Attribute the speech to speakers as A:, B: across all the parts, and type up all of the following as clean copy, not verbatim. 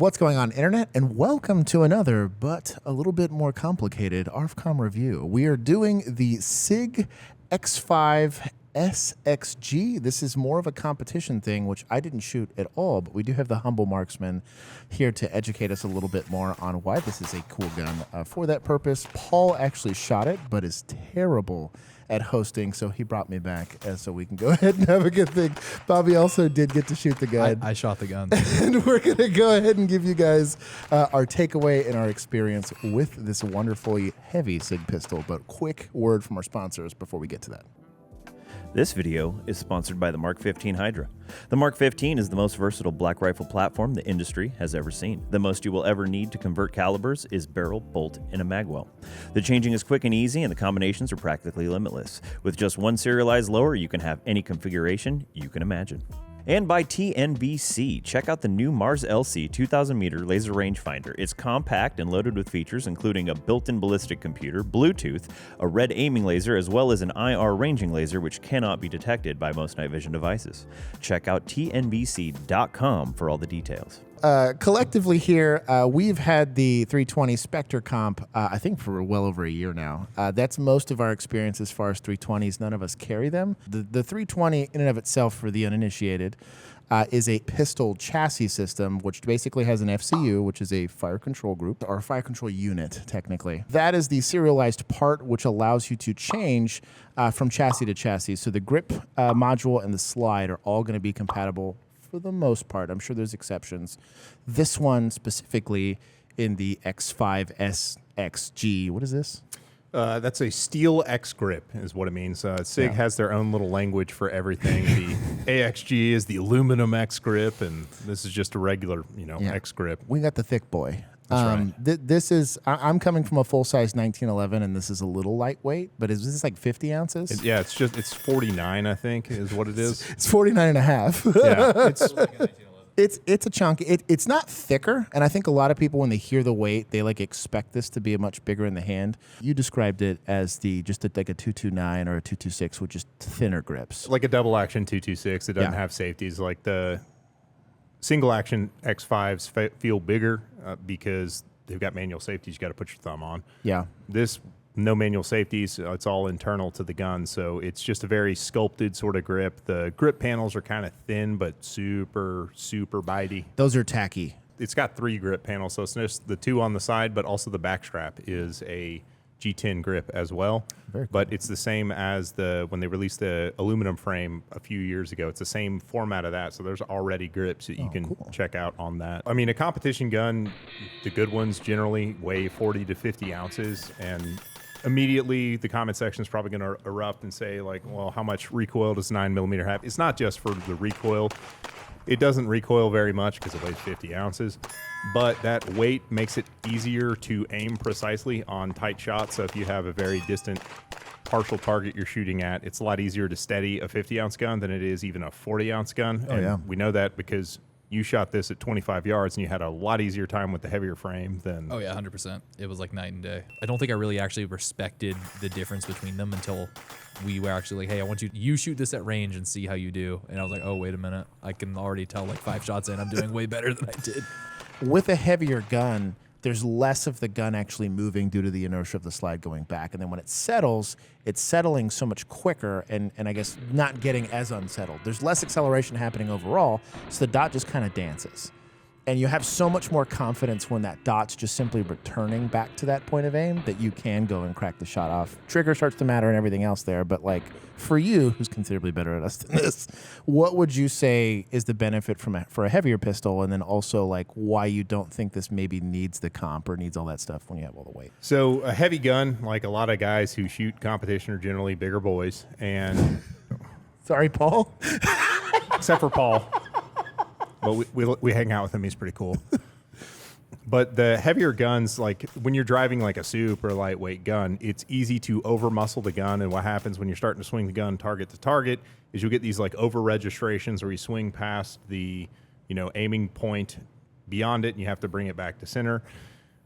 A: What's going on, Internet? And welcome to another, but a little bit more complicated ARFCOM review. We are doing the SIG XFive SXG. This is more of a competition thing, which I didn't shoot at all, but we do have the humble marksman here to educate us a little bit more on why this is a cool gun. For that purpose, Paul actually shot it, but is terrible at hosting, so he brought me back so we can go ahead and have a good thing. Bobby also did get to shoot the gun.
B: I shot the gun.
A: And we're going to go ahead and give you guys our takeaway and our experience with this wonderfully heavy SIG pistol, but quick word from our sponsors before we get to that.
C: This video is sponsored by the Mark 15 Hydra. The Mark 15 is the most versatile black rifle platform the industry has ever seen. The most you will ever need to convert calibers is barrel, bolt, and a magwell. The changing is quick and easy, and the combinations are practically limitless. With just one serialized lower, you can have any configuration you can imagine. And by TNVC, check out the new Mars LC 2000 meter laser rangefinder. It's compact and loaded with features including a built-in ballistic computer, Bluetooth, a red aiming laser, as well as an IR ranging laser which cannot be detected by most night vision devices. Check out tnvc.com for all the details.
A: Collectively here, we've had the 320 Spectre comp, I think for well over a year now. That's most of our experience as far as 320s. None of us carry them. The 320 in and of itself, for the uninitiated, is a pistol chassis system, which basically has an FCU, which is a fire control group, or a fire control unit, technically. That is the serialized part, which allows you to change from chassis to chassis. So the grip module and the slide are all going to be compatible for the most part. I'm sure there's exceptions. This one specifically in the XFive SXG. What is this?
D: That's a steel X grip is what it means. SIG has their own little language for everything. The AXG is the aluminum X grip, and this is just a regular, X grip.
A: We got the thick boy.
D: That's right.
A: This is, I'm coming from a full-size 1911, and this is a little lightweight, but is this like 50 ounces?
D: It's 49, I think, is what it is.
A: It's 49 and a half.
D: Yeah,
A: It's a chunk. It's not thicker, and I think a lot of people, when they hear the weight, they expect this to be a much bigger in the hand. You described it as like a 229 or a 226 with just thinner grips.
D: like a double action 226. It doesn't have safeties. Like the single action X5s feel bigger because they've got manual safeties you got to put your thumb on.
A: Yeah.
D: This, no manual safeties. It's all internal to the gun, so it's just a very sculpted sort of grip. The grip panels are kind of thin, but super, super bitey.
A: Those are tacky.
D: It's got 3 grip panels, so it's just the 2 on the side, but also the back strap is a G10 grip as well.
A: Very cool.
D: But it's the same as when they released the aluminum frame a few years ago. It's the same format of that, so there's already grips that you can check out on that. I mean, a competition gun, the good ones generally weigh 40 to 50 ounces, and immediately the comment section is probably going to erupt and say, like, well, how much recoil does 9mm have? It's not just for the recoil. It doesn't recoil very much because it weighs 50 ounces, but that weight makes it easier to aim precisely on tight shots. So if you have a very distant partial target you're shooting at, it's a lot easier to steady a 50-ounce gun than it is even a 40-ounce gun. We know that because you shot this at 25 yards and you had a lot easier time with the heavier frame than...
B: Oh, yeah, 100%. It was like night and day. I don't think I really actually respected the difference between them until we were actually like, hey, I want you shoot this at range and see how you do. And I was like, oh, wait a minute. I can already tell like 5 shots in, I'm doing way better than I did.
A: With a heavier gun, there's less of the gun actually moving due to the inertia of the slide going back. And then when it settles, it's settling so much quicker and I guess not getting as unsettled. There's less acceleration happening overall, so the dot just kind of dances. And you have so much more confidence when that dot's just simply returning back to that point of aim that you can go and crack the shot off. Trigger starts to matter and everything else there, but like for you, who's considerably better at us than this, what would you say is the benefit for a heavier pistol, and then also like why you don't think this maybe needs the comp or needs all that stuff when you have all the weight?
D: So a heavy gun, like a lot of guys who shoot competition, are generally bigger boys, and...
A: Sorry, Paul?
D: Except for Paul. But we hang out with him. He's pretty cool. But the heavier guns, like when you're driving like a super lightweight gun, it's easy to over muscle the gun. And what happens when you're starting to swing the gun target to target is you'll get these like over registrations where you swing past the aiming point beyond it and you have to bring it back to center.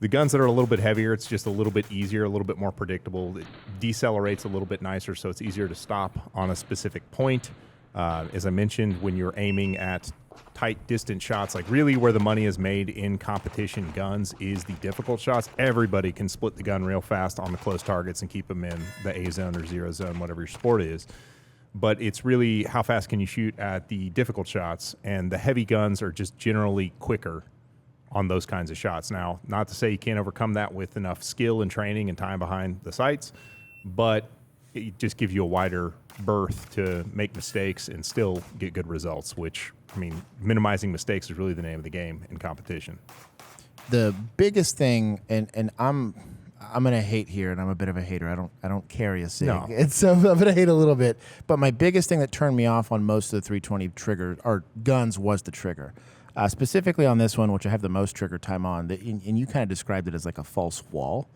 D: The guns that are a little bit heavier, it's just a little bit easier, a little bit more predictable. It decelerates a little bit nicer, so it's easier to stop on a specific point. As I mentioned, when you're aiming at tight distance shots, like really where the money is made in competition guns is the difficult shots. Everybody can split the gun real fast on the close targets and keep them in the A zone or 0 zone, whatever your sport is. But it's really how fast can you shoot at the difficult shots, and the heavy guns are just generally quicker on those kinds of shots. Now, not to say you can't overcome that with enough skill and training and time behind the sights, but it just gives you a wider berth to make mistakes and still get good results, which, I mean, minimizing mistakes is really the name of the game in competition.
A: The biggest thing, and I'm gonna hate here, and I'm a bit of a hater. I don't carry a SIG.
D: No.
A: I'm gonna hate a little bit. But my biggest thing that turned me off on most of the 320 trigger or guns was the trigger. Specifically on this one, which I have the most trigger time on, and you kind of described it as like a false wall.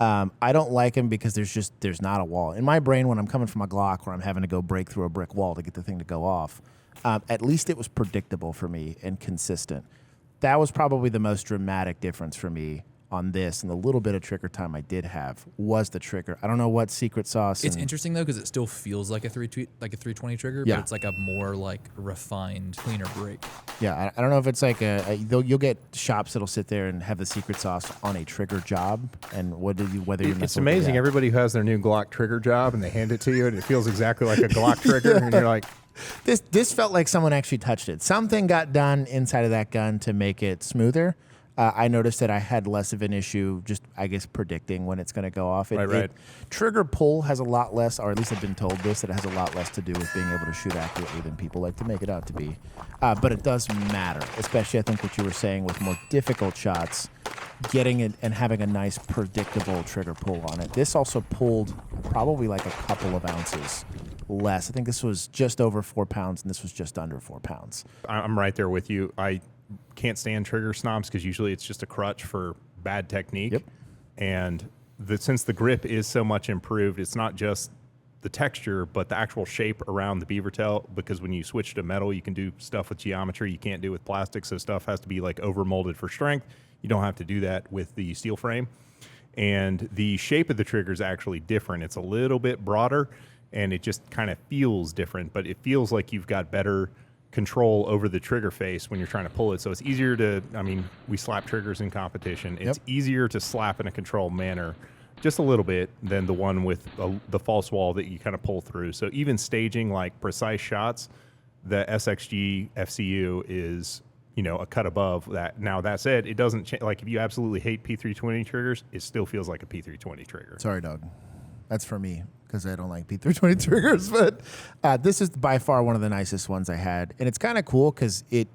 A: I don't like them because there's not a wall. In my brain, when I'm coming from a Glock where I'm having to go break through a brick wall to get the thing to go off, at least it was predictable for me and consistent. That was probably the most dramatic difference for me on this, and the little bit of trigger time I did have was the trigger. I don't know what secret sauce.
B: It's interesting though because it still feels like a 320 trigger,
A: Yeah.
B: but it's like a more like refined, cleaner break.
A: Yeah, I don't know if it's like you'll get shops that'll sit there and have the secret sauce on a trigger job, and whether you're
D: It's amazing. Everybody who has their new Glock trigger job and they hand it to you and it feels exactly like a Glock trigger, and you're like,
A: This felt like someone actually touched it. Something got done inside of that gun to make it smoother. I noticed that I had less of an issue just, I guess, predicting when it's going to go off.
D: Right.
A: Trigger pull has a lot less, or at least I've been told this, that it has a lot less to do with being able to shoot accurately than people like to make it out to be. But it does matter, especially I think what you were saying with more difficult shots, getting it and having a nice predictable trigger pull on it. This also pulled probably like a couple of ounces less. I think this was just over 4 pounds, and this was just under 4 pounds.
D: I'm right there with you. I can't stand trigger snobs because usually it's just a crutch for bad technique.
A: Yep.
D: And since the grip is so much improved, it's not just the texture, but the actual shape around the beaver tail, because when you switch to metal, you can do stuff with geometry you can't do with plastic, so stuff has to be like over molded for strength. You don't have to do that with the steel frame. And the shape of the trigger is actually different. It's a little bit broader, and it just kind of feels different, but it feels like you've got better control over the trigger face when you're trying to pull it. So it's easier to, I mean, we slap triggers in competition. It's easier to slap in a controlled manner just a little bit than the one with the false wall that you kind of pull through. So even staging like precise shots, the SXG FCU is, you know, a cut above that. Now, that said, it doesn't change. Like if you absolutely hate P320 triggers, it still feels like a P320 trigger.
A: Sorry, dog. That's for me because I don't like P320 triggers. But this is by far one of the nicest ones I had. And it's kind of cool because it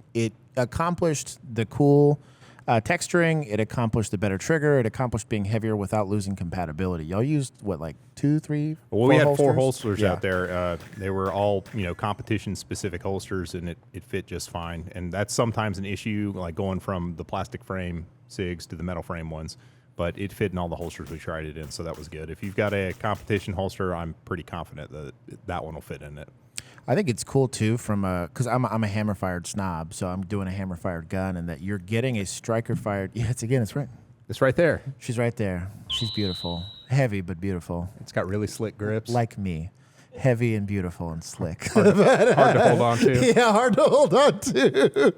A: accomplished the cool texturing. It accomplished the better trigger. It accomplished being heavier without losing compatibility. Y'all used, what, like 2, 3,
D: Well,
A: 4
D: we had
A: holsters?
D: 4 holsters out there. They were all, you know, competition-specific holsters, and it fit just fine. And that's sometimes an issue, like going from the plastic frame SIGs to the metal frame ones. But it fit in all the holsters we tried it in, so that was good. If you've got a competition holster, I'm pretty confident that that one will fit in it.
A: I think it's cool too because I'm a hammer fired snob, so I'm doing a hammer fired gun, and that you're getting a striker fired. Yeah, it's right.
D: It's right there.
A: She's right there. She's beautiful, heavy but beautiful,
D: It's got really slick grips.
A: like me, heavy and beautiful and slick.
D: hard to hold on to.
A: Yeah, hard to hold on to.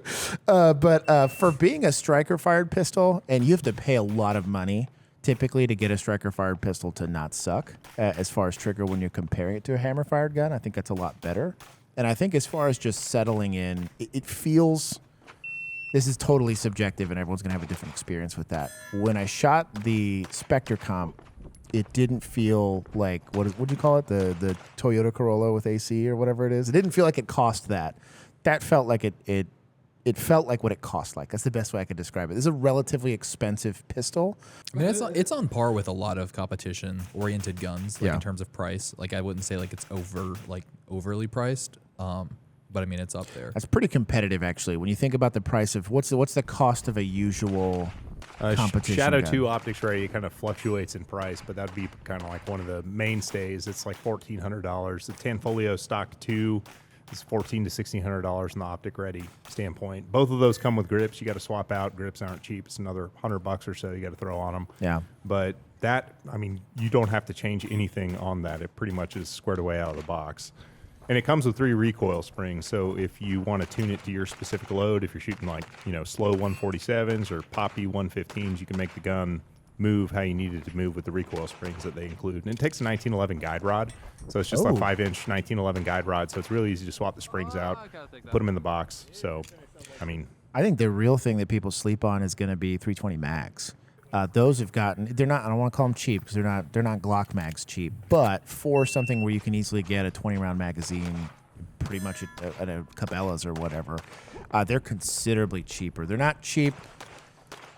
A: But for being a striker fired pistol, and you have to pay a lot of money typically to get a striker fired pistol to not suck as far as trigger when you're comparing it to a hammer fired gun. I think that's a lot better. And I think as far as just settling in, it feels, this is totally subjective and everyone's going to have a different experience with that. When I shot the Spectre comp, it didn't feel like, what do you call it? The Toyota Corolla with AC or whatever it is. It didn't feel like it cost that. That felt like it felt like what it cost like. That's the best way I could describe it. This is a relatively expensive pistol.
B: I mean, it's on par with a lot of competition-oriented guns, like in terms of price. Like I wouldn't say like it's overly priced, but I mean it's up there.
A: That's pretty competitive, actually. When you think about the price of what's the cost of a usual competition
D: Shadow
A: gun?
D: 2 optics ready kind of fluctuates in price, but that'd be kind of like one of the mainstays. It's like $1,400. The Tanfolio Stock 2 is $1,400 to $1,600 in the optic ready standpoint. Both of those come with grips. You got to swap out. Grips aren't cheap. It's another $100 or so you got to throw on them.
A: Yeah.
D: But that, I mean, you don't have to change anything on that. It pretty much is squared away out of the box. And it comes with 3 recoil springs. So if you want to tune it to your specific load, if you're shooting like, slow 147s or poppy 115s, you can make the gun move how you need it to move with the recoil springs that they include. And it takes a 1911 guide rod. So it's just a 5-inch 1911 guide rod. So it's really easy to swap the springs out, put them in the box. So,
A: I think the real thing that people sleep on is going to be 320 mags. Those have gotten, they're not, I don't want to call them cheap because they're not Glock mags cheap, but for something where you can easily get a 20-round magazine pretty much at a Cabela's or whatever, they're considerably cheaper. They're not cheap,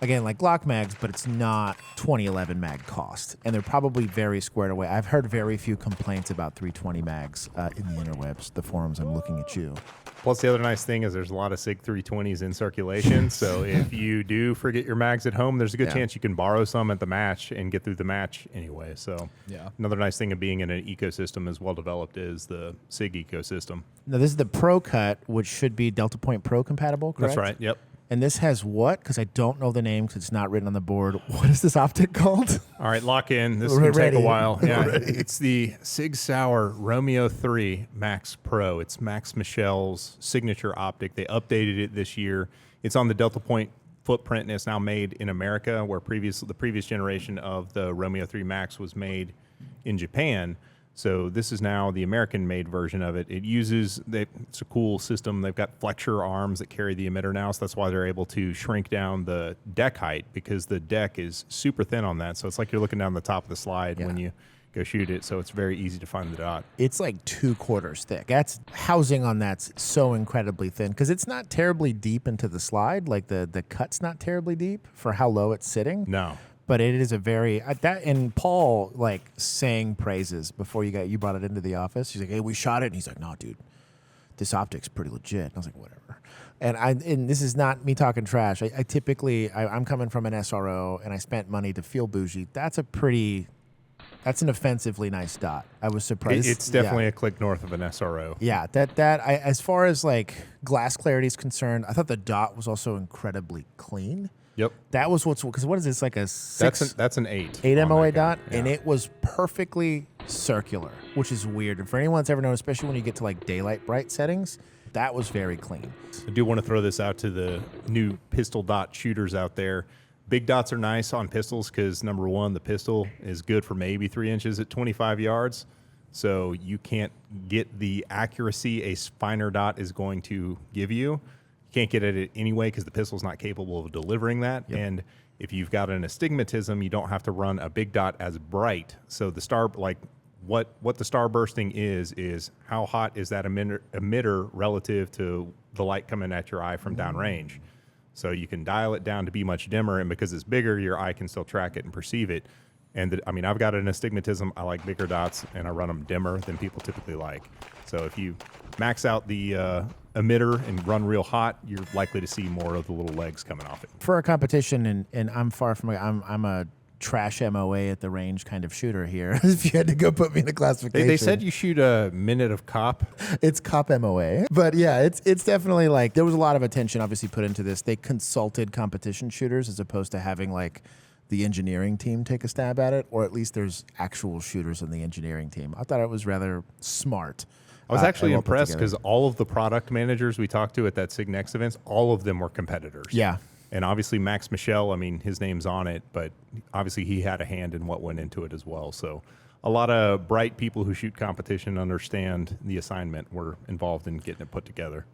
A: again, like Glock mags, but it's not 2011 mag cost. And they're probably very squared away. I've heard very few complaints about 320 mags in the interwebs, the forums. I'm looking at you.
D: Plus, the other nice thing is there's a lot of SIG 320s in circulation. So if you do forget your mags at home, there's a good chance you can borrow some at the match and get through the match anyway. So another nice thing of being in an ecosystem as well developed is the SIG ecosystem.
A: Now, this is the Pro Cut, which should be Delta Point Pro compatible, correct?
D: That's right. Yep.
A: And this has what? Because I don't know the name because it's not written on the board. What is this optic called?
D: All right, lock in. This is going to take a while. Yeah, it's the Sig Sauer Romeo 3 Max Pro. It's Max Michel's signature optic. They updated it this year. It's on the Delta Point footprint, and it's now made in America, where the previous generation of the Romeo 3 Max was made in Japan. So this is now the American-made version of it. It's a cool system. They've got flexure arms that carry the emitter now, so that's why they're able to shrink down the deck height, because the deck is super thin on that. So it's like you're looking down the top of the slide when you go shoot it. So it's very easy to find the dot.
A: It's like 2/4 thick. That's housing on that's so incredibly thin because it's not terribly deep into the slide. Like the cut's not terribly deep for how low it's sitting.
D: No.
A: But it is a very and Paul sang praises before you brought it into the office. He's like, "Hey, we shot it," and he's like, "No, dude, this optic's pretty legit." And I was like, "Whatever." And this is not me talking trash. I'm coming from an SRO, and I spent money to feel bougie. That's an offensively nice dot. I was surprised.
D: It's definitely a click north of an SRO.
A: Yeah, as far as glass clarity is concerned, I thought the dot was also incredibly clean.
D: Yep.
A: That was because what is this, like a 6?
D: That's an 8.
A: 8 MOA dot, and it was perfectly circular, which is weird. And for anyone that's ever known, especially when you get to daylight bright settings, that was very clean.
D: I do want to throw this out to the new pistol dot shooters out there. Big dots are nice on pistols because, number one, the pistol is good for maybe 3 inches at 25 yards. So you can't get the accuracy a finer dot is going to give you. Can't get at it anyway because the pistol's not capable of delivering that. Yep. And if you've got an astigmatism, you don't have to run a big dot as bright. So the star, what the star bursting is how hot is that emitter relative to the light coming at your eye from downrange. So you can dial it down to be much dimmer, and because it's bigger, your eye can still track it and perceive it. And I've got an astigmatism. I like bigger dots, and I run them dimmer than people typically like. So if you max out the emitter and run real hot, you're likely to see more of the little legs coming off it.
A: For a competition, and I'm far from I'm a trash MOA at the range kind of shooter here. If you had to go put me in a classification,
D: they said you shoot a minute of cop.
A: It's cop MOA, but yeah, it's definitely there was a lot of attention obviously put into this. They consulted competition shooters as opposed to having the engineering team take a stab at it, or at least there's actual shooters in the engineering team. I thought it was rather smart.
D: I was actually impressed because all of the product managers we talked to at that SIG Next events, all of them were competitors.
A: Yeah.
D: And obviously Max Michel, his name's on it, but obviously he had a hand in what went into it as well. So a lot of bright people who shoot competition understand the assignment were involved in getting it put together.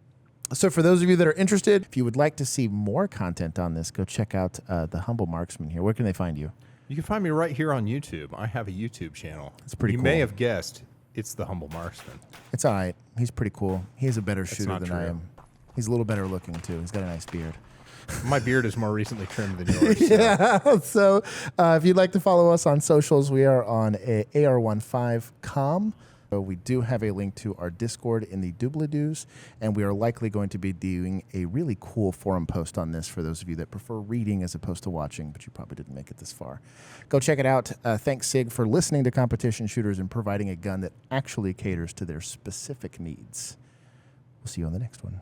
A: So for those of you that are interested, if you would like to see more content on this, go check out the Humble Marksman here. Where can they find you?
D: You can find me right here on YouTube. I have a YouTube channel.
A: It's pretty cool.
D: You may have guessed it's the Humble Marksman.
A: It's all right. He's pretty cool. He's a better shooter than
D: true.
A: I am. He's a little better looking, too. He's got a nice beard.
D: My beard is more recently trimmed than yours.
A: Yeah. So if you'd like to follow us on socials, we are on AR15com. We do have a link to our Discord in the doobly-doos, and we are likely going to be doing a really cool forum post on this for those of you that prefer reading as opposed to watching, but you probably didn't make it this far. Go check it out. Thanks, SIG, for listening to competition shooters and providing a gun that actually caters to their specific needs. We'll see you on the next one.